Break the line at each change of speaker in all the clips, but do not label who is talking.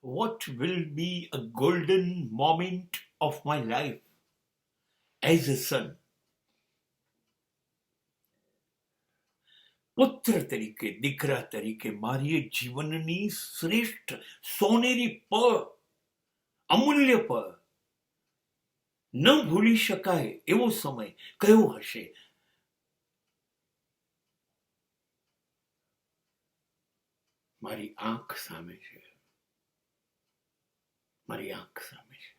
what will be a golden moment of my life as a son? પુત્ર તરીકે, દીકરા તરીકે મારી જીવનની શ્રેષ્ઠ સોનેરી પળ, અમૂલ્ય પળ, ન ભૂલી શકાય એવો સમય કયો હશે? મારી આંખ સામે છે, મારી આંખ સામે છે.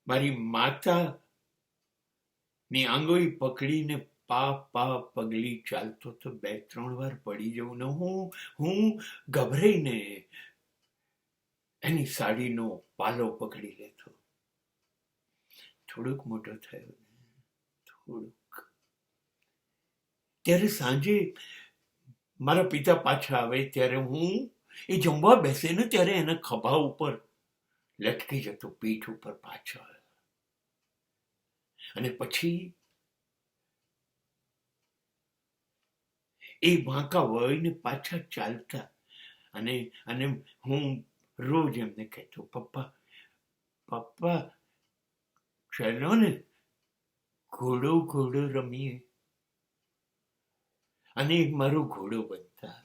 મારી માતા ની આંગળી પકડીને પા પગલી ચાલતો તો 2-3 વાર પડી જવું ને હું ગભરાઈને એની સાડીનો પાલો પકડી લેતો. થોડુંક મોટો થયો, થોડુંક. ત્યારે સાંજે મારા પિતા પાછા આવે ત્યારે હું એ જમવા બેસે ને ત્યારે એના ખભા ઉપર લટકી જતો, પીઠ ઉપર પાછળ. અને પછી એ વાંકા વળીને પાછા ચાલતા અને હું રોજ એમને કહેતો, પપ્પા ચાલો ને ઘોડો રમીએ. અને મારો ઘોડો બનતા.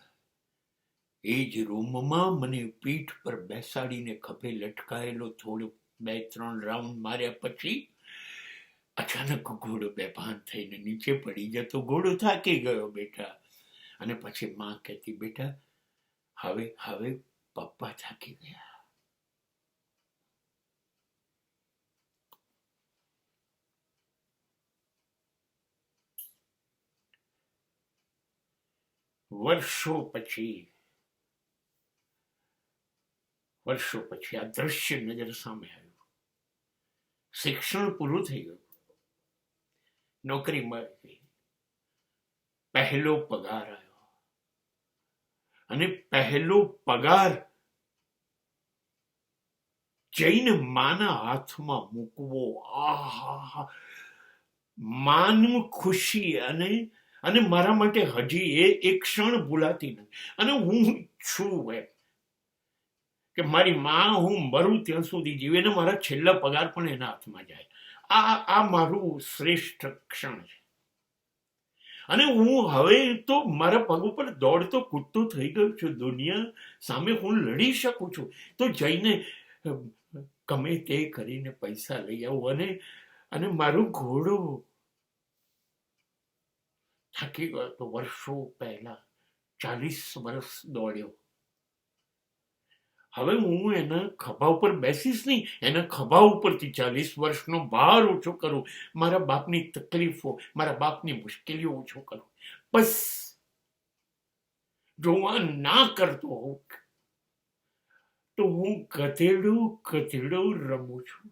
એ જ રૂમમાં મને પીઠ પર બેસાડીને ખભે લટકાયેલો થોડો 2-3 રાઉન્ડ માર્યા પછી અચાનક ઘોડો બેભાન થઈને નીચે પડી જતો. ઘોડો થાકી ગયો બેટા. અને પછી માં કહેતી, બેટા હવે પપ્પા થાકી ગયા. વર્ષો પછી આ દ્રશ્ય નજર સામે આવ્યું. શિક્ષણ પૂરું થઈ ગયું, નોકરી મળી ગઈ, પહેલો પગાર આવ્યો. અને પહેલો પગાર જઈને માના હાથમાં મૂકવો, આહા, માનું ખુશી. અને મારા માટે હજી એ ક્ષણ ભૂલાતી નથી. અને હું છું એમ કે મારી માં હું મરું ત્યાં સુધી જીવે ને મારા છેલ્લા પગાર પણ એના હાથમાં જાય. આ મારું શ્રેષ્ઠ ક્ષણ છે. અને હું હવે તો મારા પગ ઉપર દોડતો કૂદતો થઈ ગયો છું. દુનિયા સામે હું લડી શકું છું. તો જઈને ગમે તે કરીને પૈસા લઈ આવું. અને મારું ઘોડો થાકી ગયો તો વર્ષો પહેલા 40 વર્ષ દોડ્યો. હવે હું એના ખભા ઉપર બેસીશ નહીં, એના ખભા ઉપરથી 40 વર્ષનો ભાર ઓછો કરું. મારા બાપની તકલીફો, મારા બાપની મુશ્કેલીઓ ઓછો કરું. બસ જો હું આ ના કરતો હોઉં તો હું ગધેડો રમું છું.